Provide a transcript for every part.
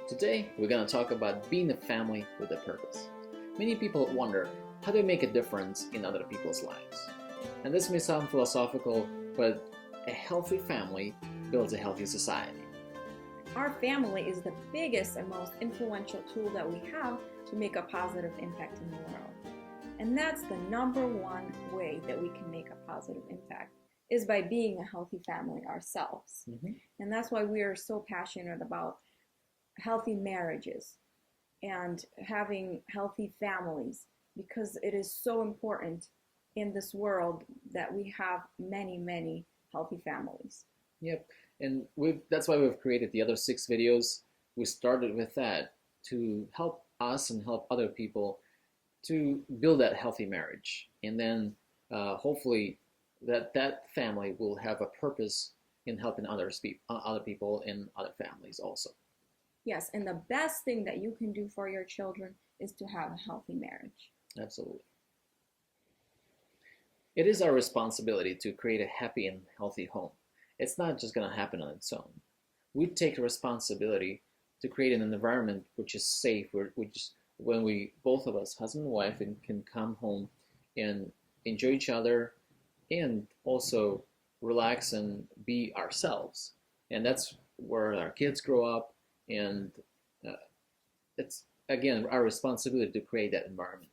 Today, we're going to talk about being a family with a purpose. Many people wonder how they make a difference in other people's lives. And this may sound philosophical, but a healthy family builds a healthy society. Our family is the biggest and most influential tool that we have to make a positive impact in the world. And that's the number one way that we can make a positive impact is by being a healthy family ourselves. And that's why we are so passionate about healthy marriages and having healthy families, because it is so important in this world that we have many, many healthy families. Yep, and that's why we've created the other 6 videos. We started with that to help us and help other people to build that healthy marriage. And then hopefully that family will have a purpose in helping other people in other families also. Yes, and the best thing that you can do for your children is to have a healthy marriage. Absolutely. It is our responsibility to create a happy and healthy home. It's not just going to happen on its own. We take the responsibility to create an environment which is safe, when we, both of us, husband and wife, can come home and enjoy each other and also relax and be ourselves. And that's where our kids grow up, and it's, again, our responsibility to create that environment.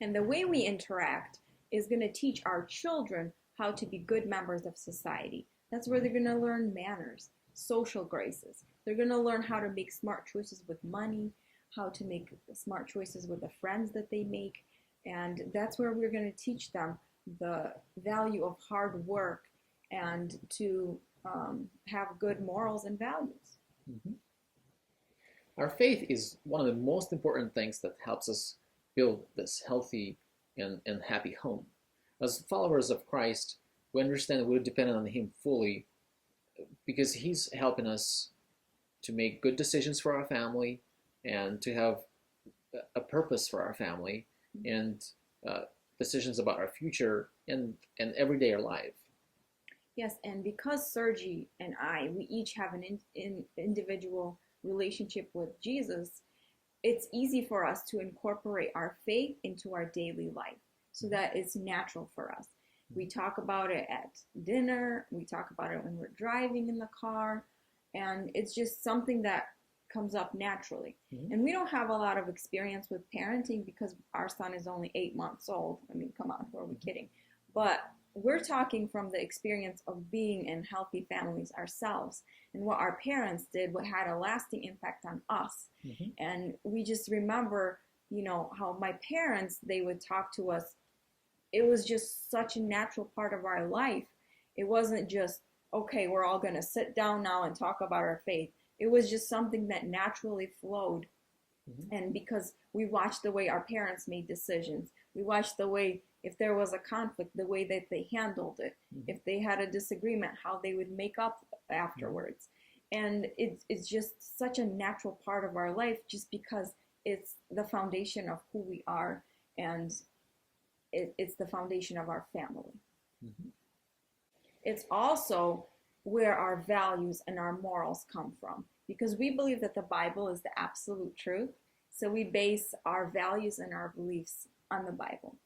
And the way we interact is going to teach our children how to be good members of society. That's where they're going to learn manners, social graces. They're going to learn how to make smart choices with money, how to make smart choices with the friends that they make. And that's where we're going to teach them the value of hard work and to have good morals and values. Our faith is one of the most important things that helps us build this healthy and happy home. As followers of Christ, we understand that we're dependent on Him fully because He's helping us to make good decisions for our family and to have a purpose for our family and decisions about our future and everyday life. Yes, and because Sergi and I, we each have an individual relationship with Jesus, it's easy for us to incorporate our faith into our daily life so that it's natural for us. We talk about it at dinner, we talk about it when we're driving in the car, and it's just something that comes up naturally. And we don't have a lot of experience with parenting because our son is only 8 months old. I mean, come on, who are we kidding? But we're talking from the experience of being in healthy families ourselves and what our parents did, what had a lasting impact on us. And we just remember, how my parents, they would talk to us. It was just such a natural part of our life. It wasn't just, okay, we're all going to sit down now and talk about our faith. It was just something that naturally flowed. And because we watched the way our parents made decisions, we watched the way, if there was a conflict, the way that they handled it, if they had a disagreement, how they would make up afterwards. And it's just such a natural part of our life just because it's the foundation of who we are, and it's the foundation of our family. It's also where our values and our morals come from, because we believe that the Bible is the absolute truth. So we base our values and our beliefs on the Bible.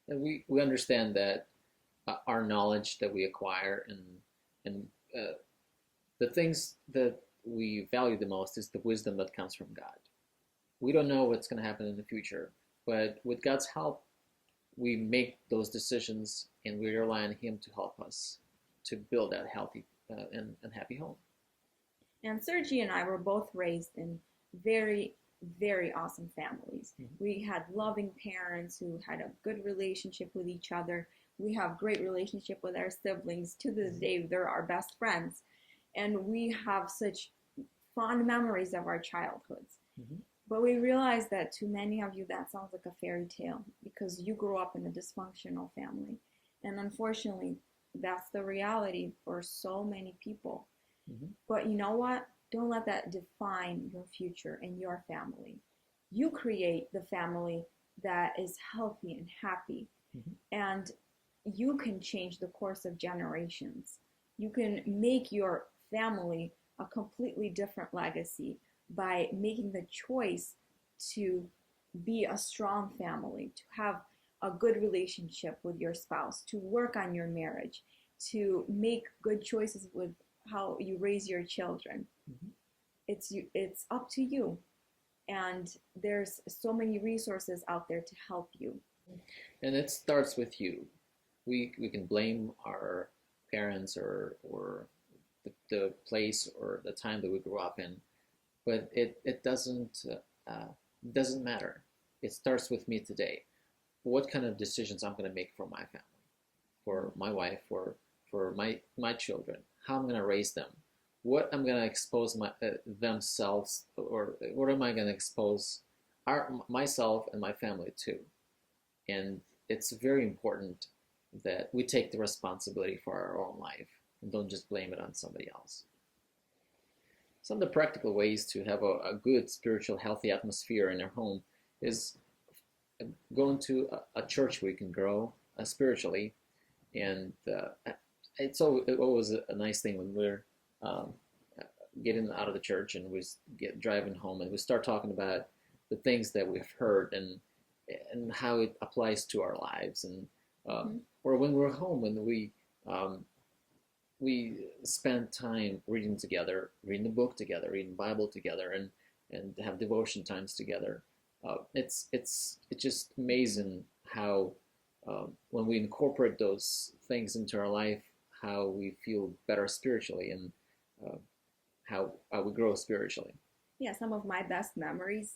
And we understand that our knowledge that we acquire and the things that we value the most is the wisdom that comes from God. We don't know what's going to happen in the future, but with God's help, we make those decisions and we rely on Him to help us to build that healthy and happy home. And Sergi and I were both raised in very, very awesome families. We had loving parents who had a good relationship with each other. We have great relationship with our siblings. To this day, they're our best friends. And we have such fond memories of our childhoods. But we realize that to many of you, that sounds like a fairy tale because you grew up in a dysfunctional family. And unfortunately, that's the reality for so many people. But you know what? Don't let that define your future and your family. You create the family that is healthy and happy. And you can change the course of generations. You can make your family a completely different legacy by making the choice to be a strong family, to have a good relationship with your spouse, to work on your marriage, to make good choices with how you raise your children. Mhm. It's up to you. And there's so many resources out there to help you. And it starts with you. We can blame our parents or the place or the time that we grew up in, but it doesn't matter. It starts with me today. What kind of decisions I'm going to make for my family, for my wife, for my children, how I'm going to raise them, what I'm going to expose themselves, or what am I going to expose myself and my family to. And it's very important that we take the responsibility for our own life and don't just blame it on somebody else. Some of the practical ways to have a good spiritual healthy atmosphere in our home is going to a church where you can grow spiritually. And it's always a nice thing when we're um, getting out of the church and we get driving home and we start talking about the things that we've heard and how it applies to our lives. And Mm-hmm. or when we're home, when we spend time reading together, reading the book together, reading the Bible together, and have devotion times together. It's just amazing how when we incorporate those things into our life, how we feel better spiritually, and uh, how we grow spiritually. Yeah, some of my best memories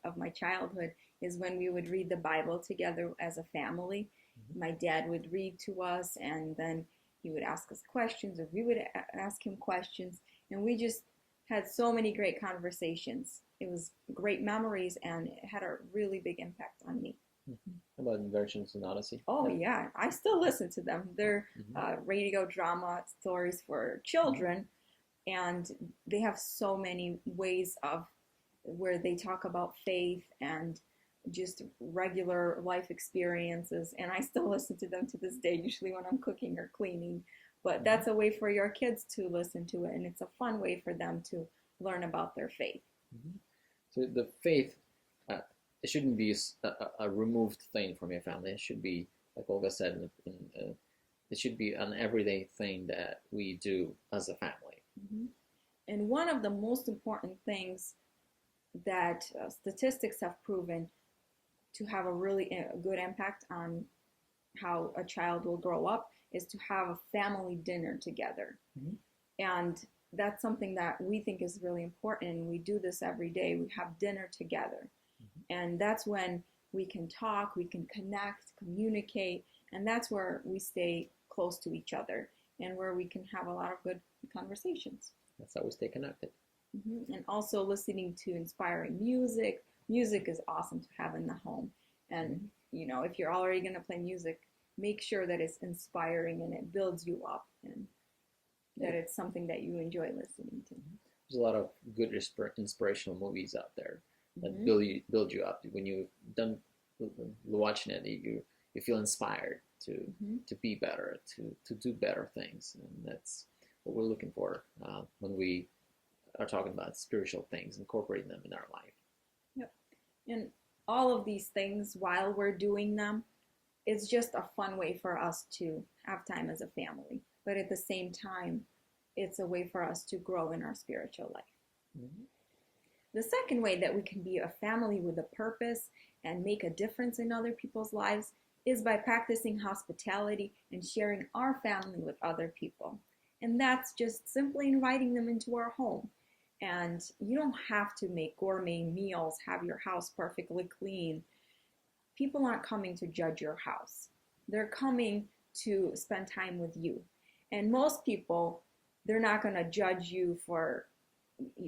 of my childhood is when we would read the Bible together as a family. Mm-hmm. My dad would read to us, and then he would ask us questions, or we would ask him questions, and we just had so many great conversations. It was great memories, and it had a really big impact on me. Mm-hmm. How about Inventions and Odyssey? Oh Yeah. yeah, I still listen to them. They're Mm-hmm. radio drama stories for children, and they have so many ways of where they talk about faith and just regular life experiences, and I still listen to them to this day, usually when I'm cooking or cleaning. But Mm-hmm. that's a way for your kids to listen to it, and it's a fun way for them to learn about their faith. Mm-hmm. So the faith, uh, it shouldn't be a removed thing from your family. It should be, like Olga said, it should be an everyday thing that we do as a family. Mm-hmm. And one of the most important things that statistics have proven to have a really good impact on how a child will grow up is to have a family dinner together. Mm-hmm. And that's something that we think is really important. And we do this every day. We have dinner together. Mm-hmm. And that's when we can talk, we can connect, communicate. And that's where we stay close to each other and where we can have a lot of good conversations. That's how we stay connected. Mm-hmm. And also listening to inspiring music. Music is awesome to have in the home. And, if you're already going to play music, make sure that it's inspiring and it builds you up, and that it's something that you enjoy listening to. There's a lot of good inspirational movies out there that Mm-hmm. build you up. When you're done watching it, you feel inspired Mm-hmm. to be better, to do better things, and that's what we're looking for when we are talking about spiritual things, incorporating them in our life. Yep. And all of these things, while we're doing them, it's just a fun way for us to have time as a family. But at the same time, it's a way for us to grow in our spiritual life. Mm-hmm. The second way that we can be a family with a purpose and make a difference in other people's lives is by practicing hospitality and sharing our family with other people. And that's just simply inviting them into our home. And you don't have to make gourmet meals, have your house perfectly clean. People aren't coming to judge your house. They're coming to spend time with you. And most people, they're not going to judge you for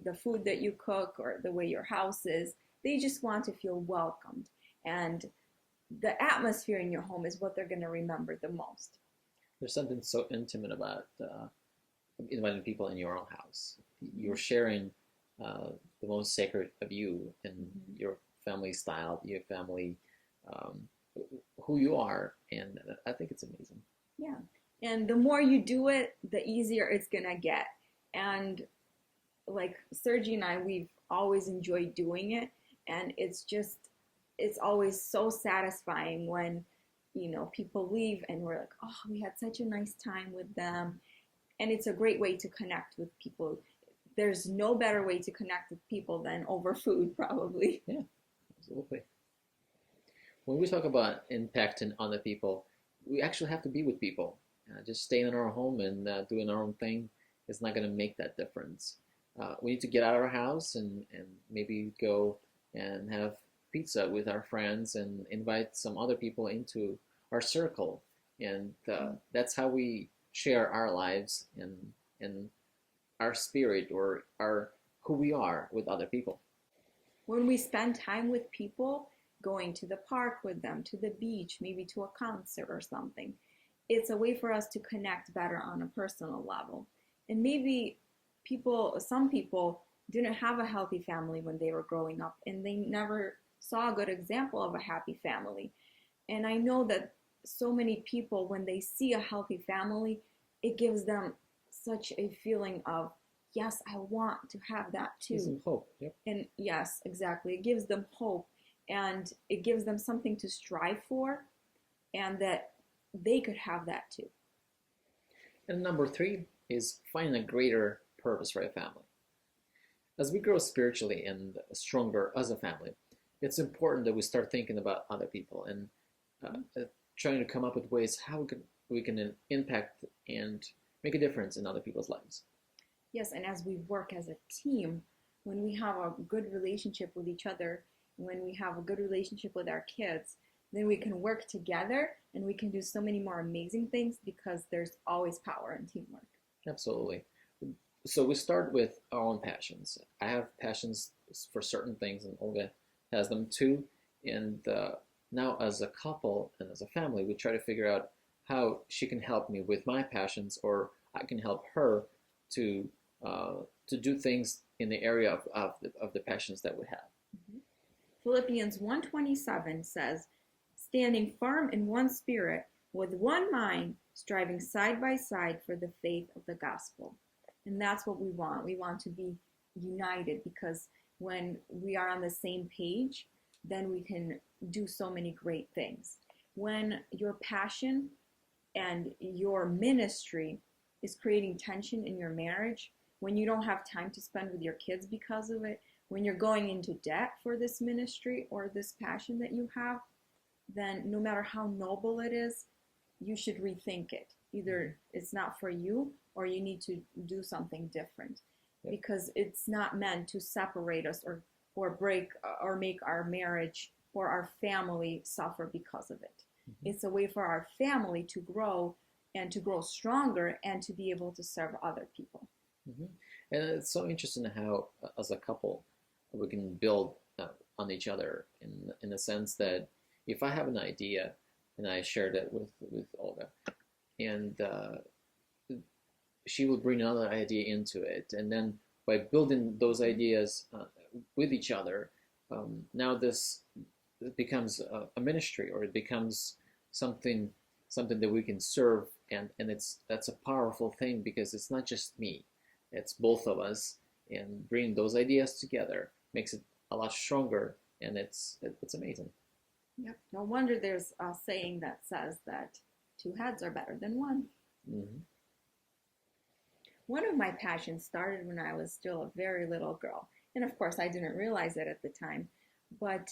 the food that you cook or the way your house is. They just want to feel welcomed. And the atmosphere in your home is what they're going to remember the most. There's something so intimate about inviting people in your own house. You're sharing the most sacred of you and Mm-hmm. your family style, your family, um, who you are, and I think it's amazing. Yeah. And the more you do it, the easier it's going to get. And like Sergi and I, we've always enjoyed doing it, and it's always so satisfying when people leave and we're like, oh, we had such a nice time with them, and it's a great way to connect with people. There's no better way to connect with people than over food, probably. Yeah, absolutely. When we talk about impacting other people, we actually have to be with people. Just staying in our home and doing our own thing is not going to make that difference. We need to get out of our house and maybe go and have pizza with our friends and invite some other people into our circle. And that's how we share our lives and our spirit or our who we are with other people. When we spend time with people, going to the park with them, to the beach, maybe to a concert or something, it's a way for us to connect better on a personal level. And maybe some people didn't have a healthy family when they were growing up and they never saw a good example of a happy family. And I know that so many people, when they see a healthy family, it gives them such a feeling of, yes, I want to have that Gives too. them hope. Yep. And yes, exactly. It gives them hope, and it gives them something to strive for, and that they could have that too. And number three is finding a greater purpose for a family. As we grow spiritually and stronger as a family, it's important that we start thinking about other people and trying to come up with ways how we can impact and make a difference in other people's lives. Yes, and as we work as a team, when we have a good relationship with each other, when we have a good relationship with our kids, then we can work together and we can do so many more amazing things because there's always power in teamwork. Absolutely. So we start with our own passions. I have passions for certain things, and Olga has them too. And now, as a couple and as a family, we try to figure out how she can help me with my passions, or I can help her to to do things in the area of the passions that we have. Mhm. Philippians 1:27 says, standing firm in one spirit, with one mind, striving side by side for the faith of the gospel. And that's what we want. We want to be united because when we are on the same page, then we can do so many great things. When your passion and your ministry is creating tension in your marriage, when you don't have time to spend with your kids because of it, when you're going into debt for this ministry or this passion that you have, then no matter how noble it is, you should rethink it. Either it's not for you or you need to do something different. Yep. Because it's not meant to separate us or break or make our marriage or our family suffer because of it. Mm-hmm. It's a way for our family to grow and to grow stronger and to be able to serve other people. Mm-hmm. And it's so interesting how, as a couple, we can build on each other in the sense that if I have an idea and I share that with Olga, and she will bring another idea into it, and then by building those ideas with each other, now this it becomes a ministry, or it becomes something that we can serve, and that's a powerful thing because it's not just me, it's both of us, and bringing those ideas together makes it a lot stronger, and it's amazing. Yep. No wonder there's a saying that says that two heads are better than one. Mm-hmm. One of my passions started when I was still a very little girl. And of course, I didn't realize it at the time. But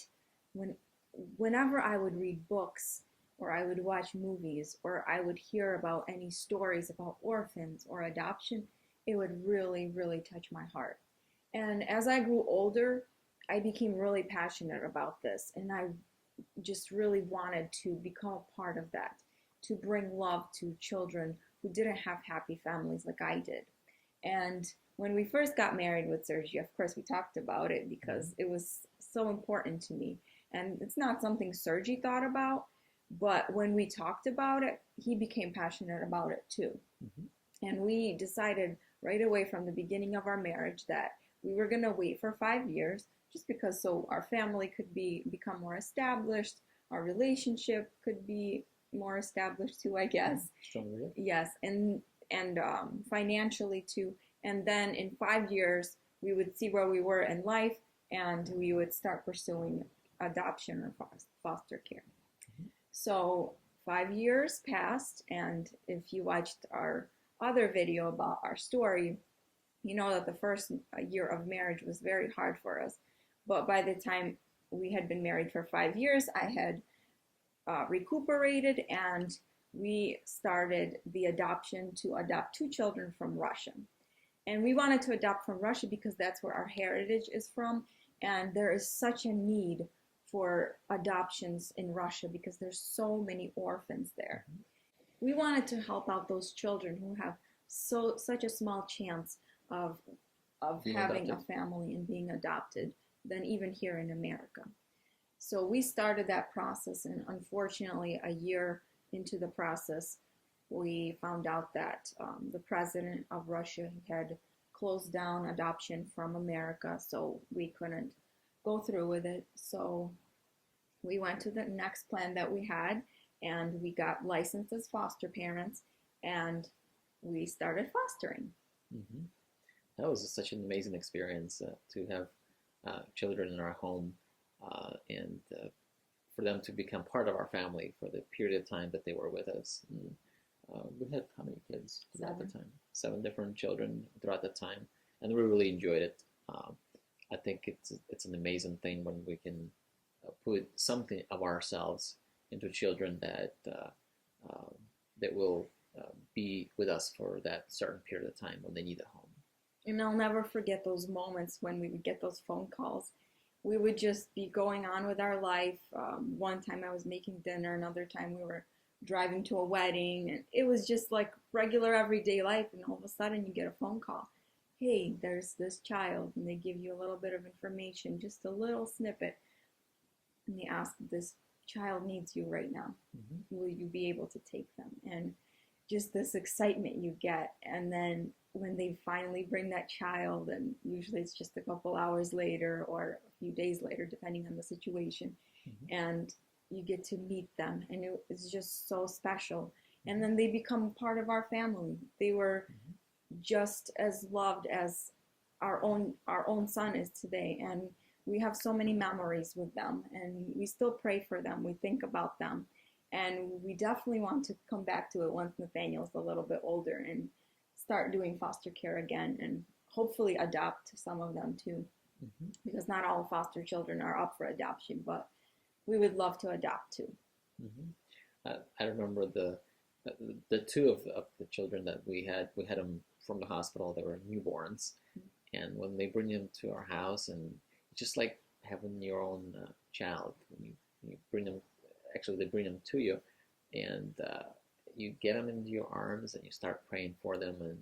whenever I would read books, or I would watch movies, or I would hear about any stories about orphans or adoption, it would really, really touch my heart. And as I grew older, I became really passionate about this. And I just really wanted to become a part of that, to bring love to children who didn't have happy families like I did. And when we first got married with Sergi, of course, we talked about it because it was so important to me. And it's not something Sergi thought about, but when we talked about it, he became passionate about it too. Mm-hmm. And we decided right away from the beginning of our marriage that we were going to wait for 5 years, just because so our family could become more established, our relationship could be more established too, I guess. Stronger. Yes, and financially too. And then in 5 years, we would see where we were in life, and we would start pursuing adoption or foster care. So 5 years passed, and if you watched our other video about our story, you know that the first year of marriage was very hard for us. But by the time we had been married for 5 years, I had recuperated, and we started the adoption to adopt two children from Russia. And we wanted to adopt from Russia because that's where our heritage is from. And there is such a need for adoptions in Russia because there's so many orphans there. We wanted to help out those children who have such a small chance of having adopted a family and being adopted than even here in America. So we started that process, and unfortunately, a year into the process, we found out that the president of Russia had closed down adoption from America, so we couldn't go through with it. So we went to the next plan that we had, and we got licensed as foster parents, and we started fostering. Mm-hmm. That was such an amazing experience to have children in our home and for them to become part of our family for the period of time that they were with us. And, we had how many kids throughout the time? 7 different children throughout the time, and we really enjoyed it. I think it's an amazing thing when we can put something of ourselves into children that that will be with us for that certain period of time when they need a home. And I'll never forget those moments when we would get those phone calls. We would just be going on with our life. One time I was making dinner, another time we were driving to a wedding, and it was just like regular everyday life, and all of a sudden you get a phone call. Hey, there's this child, and they give you a little bit of information, just a little snippet, and they ask, this child needs you right now. Mm-hmm. Will you be able to take them? And just this excitement you get, and then when they finally bring that child, and usually it's just a couple hours later or a few days later, depending on the situation, mm-hmm. and you get to meet them, and it's just so special. And then they become part of our family. They were mm-hmm. just as loved as our own son is today, and we have so many memories with them, and we still pray for them. We think about them, and we definitely want to come back to it once Nathaniel's a little bit older and start doing foster care again, and hopefully adopt some of them too, mm-hmm. because not all foster children are up for adoption, but we would love to adopt too. Mm-hmm. I remember the two of the children that we had them from the hospital. They were newborns, mm-hmm. and when they bring them to our house, and it's just like having your own child. When you bring them, actually they bring them to you, and you get them into your arms, and you start praying for them and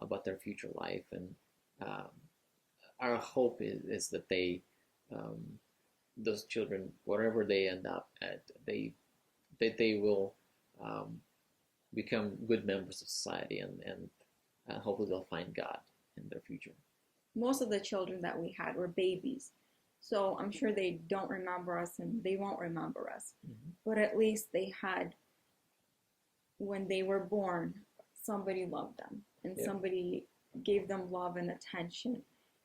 about their future life. And our hope is that they, those children, wherever they end up at, they will become good members of society, and hopefully they'll find God in their future. Most of the children that we had were babies, so I'm sure they don't remember us, and they won't remember us. Mm-hmm. But at least they had, when they were born, somebody loved them, and yeah. somebody gave them love and attention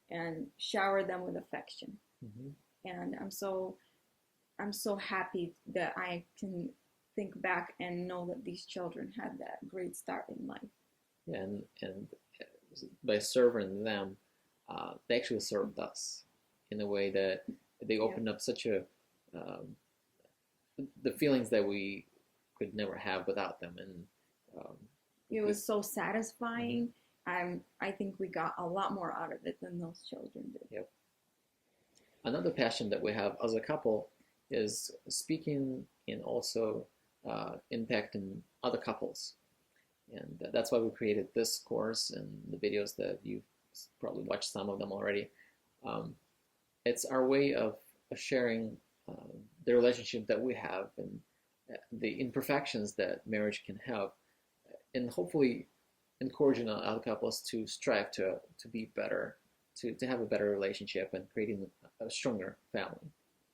and showered them with affection. Mm-hmm. And I'm so happy that I can think back and know that these children had that great start in life. Yeah, and by serving them, they actually served us in a way that they opened up such a the feelings that we could never have without them, and it was so satisfying. Mm-hmm. I think we got a lot more out of it than those children did. Yep. Another passion that we have as a couple is speaking and also impacting other couples, and that's why we created this course and the videos that you've probably watched some of them already. It's our way of sharing the relationship that we have and the imperfections that marriage can have, and hopefully encouraging other couples to strive to be better, to have a better relationship and creating a stronger family.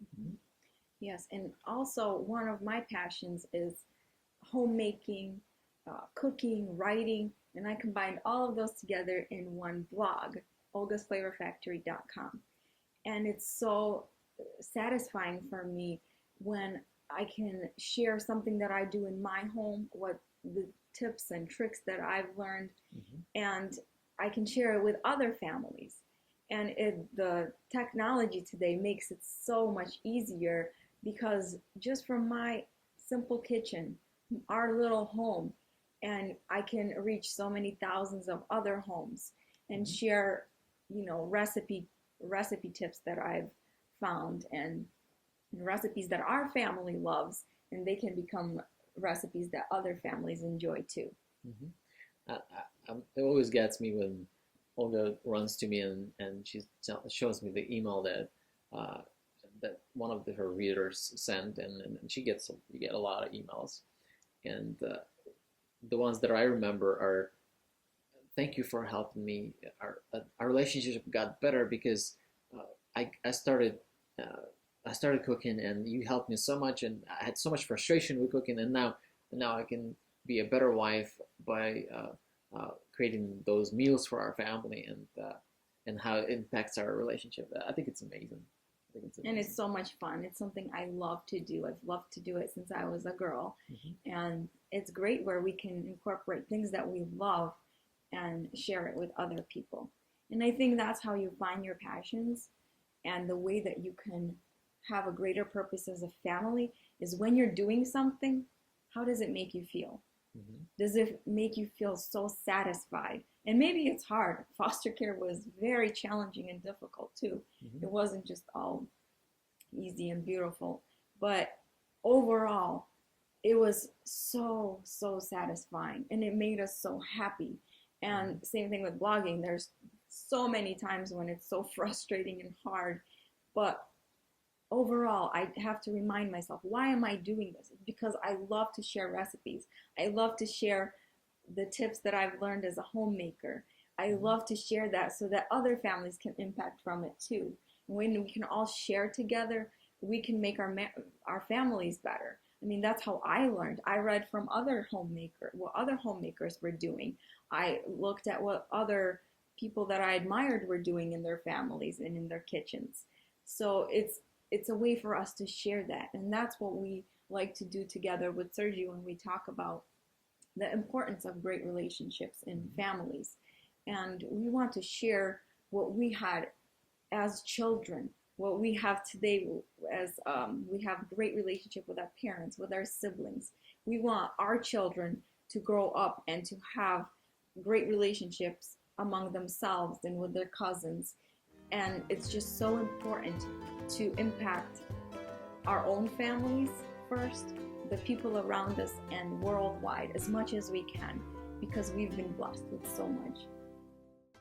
Mm-hmm. Yes, and also one of my passions is homemaking, cooking, writing, and I combined all of those together in one blog. olgasflavorfactory.com. And it's so satisfying for me when I can share something that I do in my home, what the tips and tricks that I've learned, Mm-hmm. and I can share it with other families. And the technology today makes it so much easier because just from my simple kitchen, our little home, and I can reach so many thousands of other homes and Mm-hmm. share, recipe tips that I've found, and recipes that our family loves, and they can become recipes that other families enjoy too. Mm-hmm. It always gets me when Olga runs to me and she shows me the email uh, that one of her readers sent, and you get a lot of emails, and the ones that I remember are thank you for helping me. Our relationship got better because uh, I started I started cooking and you helped me so much, and I had so much frustration with cooking, and now I can be a better wife by creating those meals for our family, and how it impacts our relationship. I think it's amazing. I think it's And amazing. it's so much fun. It's something I love to do. I've loved to do it since I was a girl. Mm-hmm. And it's great where we can incorporate things that we love and share it with other people. And I think that's how you find your passions, and the way that you can have a greater purpose as a family is when you're doing something, how does it make you feel? Mm-hmm. Does it make you feel so satisfied? And maybe it's hard. Foster care was very challenging and difficult too. Mm-hmm. It wasn't just all easy and beautiful. But overall, it was so, so satisfying, and it made us so happy. Mm-hmm. And same thing with blogging. There's so many times when it's so frustrating and hard. But overall, I have to remind myself, why am I doing this? Because I love to share recipes. I love to share the tips that I've learned as a homemaker. I Mm-hmm. love to share that so that other families can impact from it too. When we can all share together, we can make our families better. I mean, that's how I learned. I read from what other homemakers were doing. I looked at what other people that I admired were doing in their families and in their kitchens. So it's a way for us to share that, and that's what we like to do together with Sergi when we talk about the importance of great relationships in Mm-hmm. families. And we want to share what we had as children, what we have today, as we have great relationship with our parents, with our siblings. We want our children to grow up and to have great relationships among themselves and with their cousins. And it's just so important to impact our own families first, the people around us, and worldwide as much as we can, because we've been blessed with so much.